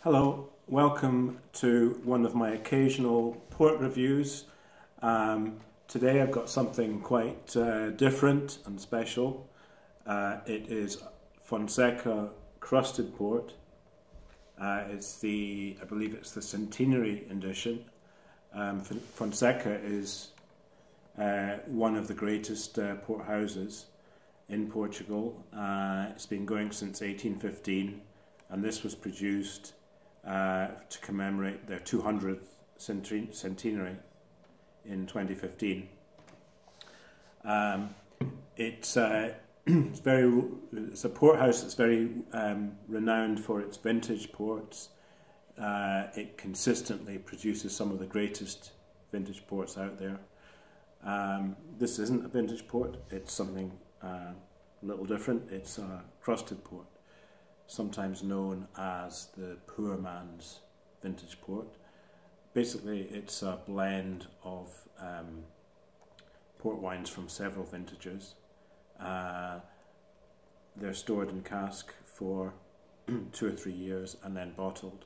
Hello, welcome to one of my occasional port reviews. Today I've got something quite different and special. It is Fonseca Crusted port. I believe it's the Centenary edition. Fonseca is one of the greatest port houses in Portugal. It's been going since 1815, and this was produced to commemorate their 200th centenary in 2015. It's a port house that's very renowned for its vintage ports. It consistently produces some of the greatest vintage ports out there. This isn't a vintage port, it's something a little different. It's a crusted port, sometimes known as the poor man's vintage port. Basically, it's a blend of port wines from several vintages. They're stored in cask for 2 or 3 years and then bottled.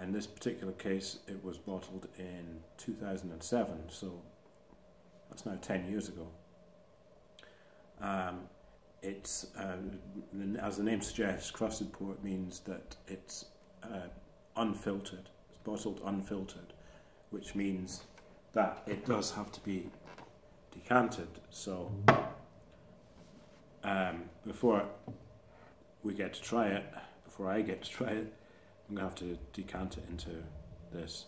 In this particular case, it was bottled in 2007, so that's now 10 years ago. It's, as the name suggests, crusted port means that it's unfiltered. It's bottled unfiltered, which means that it does have to be decanted. So before I get to try it, I'm going to have to decant it into this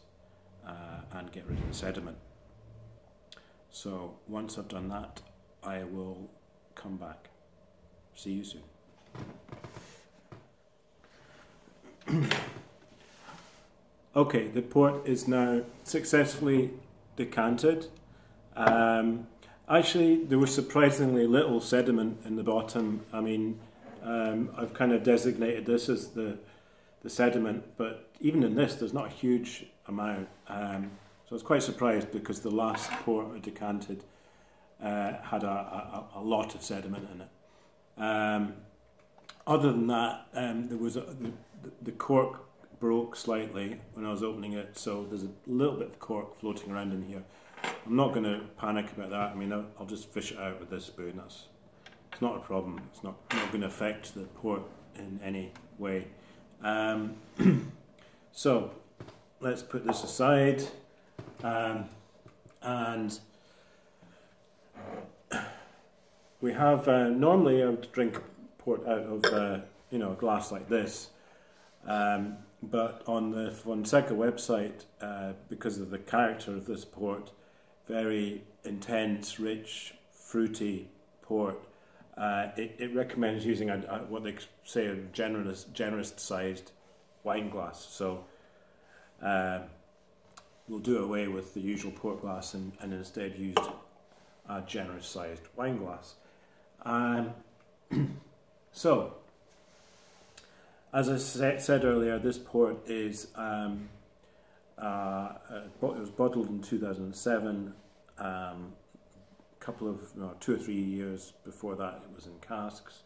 and get rid of the sediment. So once I've done that, I will come back. See you soon. Okay, the port is now successfully decanted. Actually, there was surprisingly little sediment in the bottom. I mean, I've kind of designated this as the sediment, but even in this, there's not a huge amount. So I was quite surprised because the last port I decanted had a lot of sediment in it. Other than that, there was the cork broke slightly when I was opening it, so there's a little bit of cork floating around in here. I'm not going to panic about that. I mean, I'll just fish it out with this spoon. It's not a problem. It's not going to affect the port in any way. So let's put this aside, and we have, normally I would drink port out of a glass like this, but on the Fonseca website, because of the character of this port, very intense, rich, fruity port, it recommends using what they say a generous sized wine glass. So we'll do away with the usual port glass and instead use a generous sized wine glass. So, as I said earlier, this port is it was bottled in 2007. Couple of 2 or 3 years before that, it was in casks.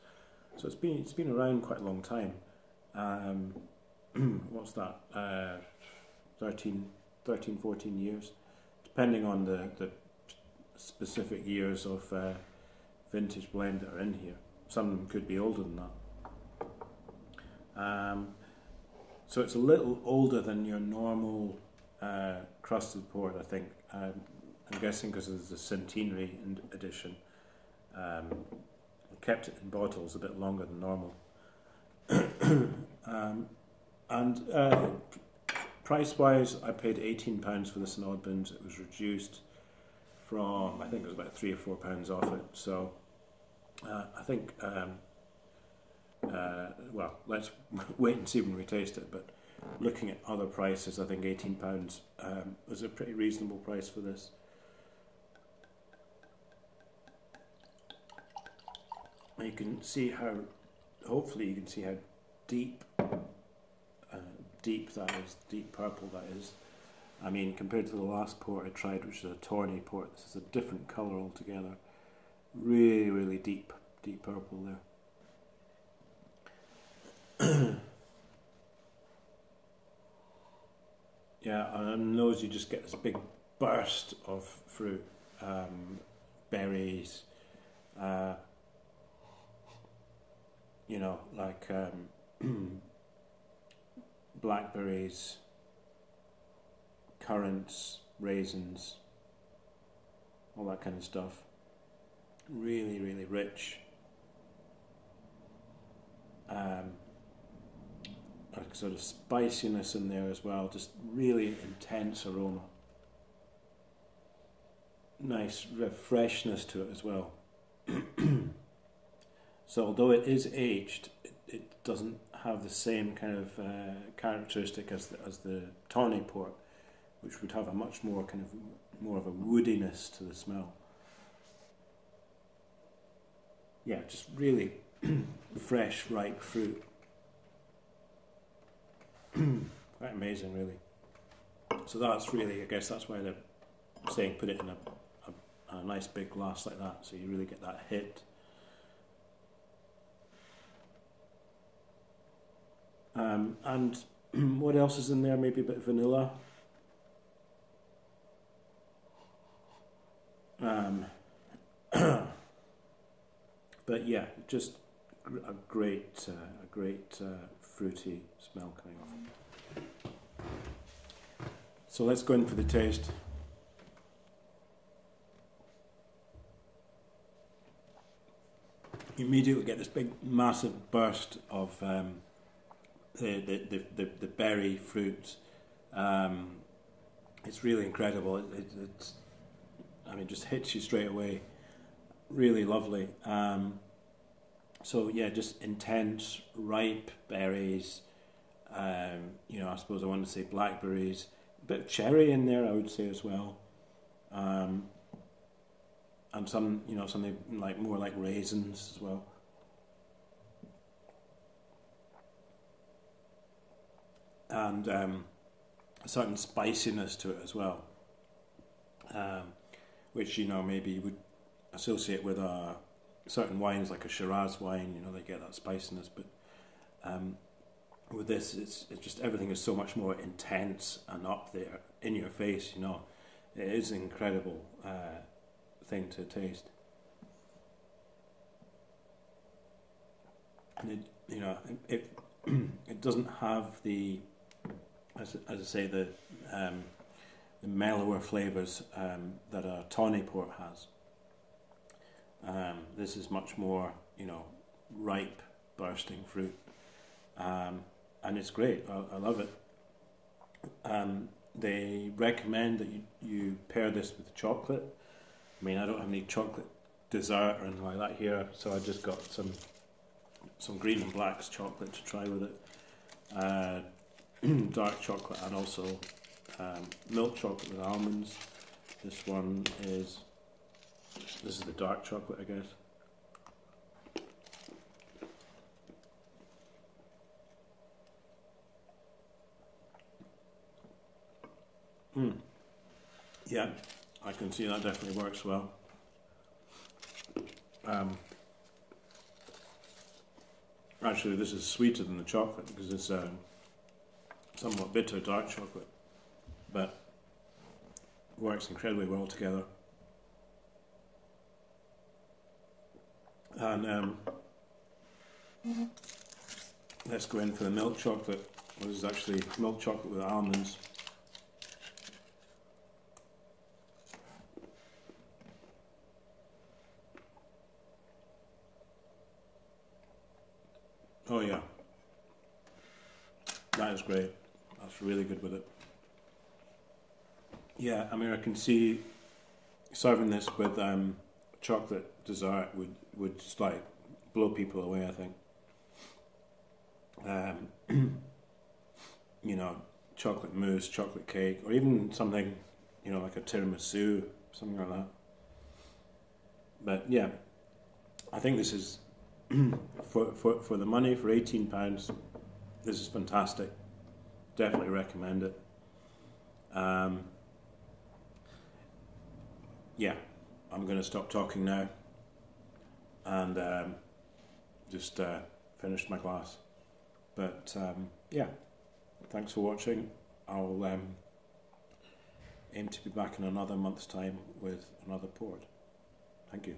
So it's been around quite a long time. What's that? 13, 14 years, depending on the specific years of vintage blend that are in here. Some of them could be older than that. So it's a little older than your normal crusted port, I think. I'm guessing because it's the Centenary edition. I kept it in bottles a bit longer than normal. Price-wise, I paid £18 for this in Oddbins. It was reduced from, I think it was about £3 or £4 off it. So I think, well, let's wait and see when we taste it. But looking at other prices, I think £18 was a pretty reasonable price for this. You can see how, hopefully you can see how deep that is, deep purple that is. I mean, compared to the last port I tried, which is a tawny port, this is a different colour altogether. Really, really deep purple there. Yeah, and on the nose you just get this big burst of fruit, berries, you know, like blackberries, currants, raisins, all that kind of stuff. Really, really rich. A sort of spiciness in there as well, just really intense aroma. Nice freshness to it as well. So although it is aged, it doesn't have the same kind of characteristic as the tawny port, which would have a much more kind of more of a woodiness to the smell. Yeah, just really fresh, ripe fruit. Quite amazing, really. So that's really, I guess that's why they're saying put it in a nice big glass like that, so you really get that hit. And what else is in there? Maybe a bit of vanilla. But yeah, just a great fruity smell coming off. So let's go in for the taste. You immediately get this big, massive burst of the berry fruit. It's really incredible. It's I mean, just hits you straight away. Really lovely. So yeah, just intense, ripe berries. You know, I suppose I want to say blackberries. A bit of cherry in there, I would say as well. And some, you know, something like more like raisins as well. And a certain spiciness to it as well, which, you know, maybe you would associate with certain wines like a Shiraz wine. You know, they get that spiciness, but with this, it's just everything is so much more intense and up there in your face. You know, it is an incredible thing to taste, and it, you know, it doesn't have the, as I say, the mellower flavours that a tawny port has. This is much more, you know, ripe, bursting fruit, and it's great. I love it. They recommend that you pair this with chocolate. I mean, I don't have any chocolate dessert or anything like that here, so I just got some green and black's chocolate to try with it. Dark chocolate, and also milk chocolate with almonds. This is the dark chocolate, I guess. Yeah, I can see that definitely works well. Actually, this is sweeter than the chocolate because it's somewhat bitter dark chocolate, but works incredibly well together. And let's go in for the milk chocolate. Well, this is actually milk chocolate with almonds. Oh yeah, that is great. That's really good with it. Yeah, I mean, I can see serving this with chocolate dessert would just like blow people away, I think. You know, chocolate mousse, chocolate cake, or even something, you know, like a tiramisu, something like that. But yeah, I think this is for the money, for £18, this is fantastic. Definitely recommend it. Yeah, I'm going to stop talking now and just finish my glass. But yeah, thanks for watching. I'll aim to be back in another month's time with another port. Thank you.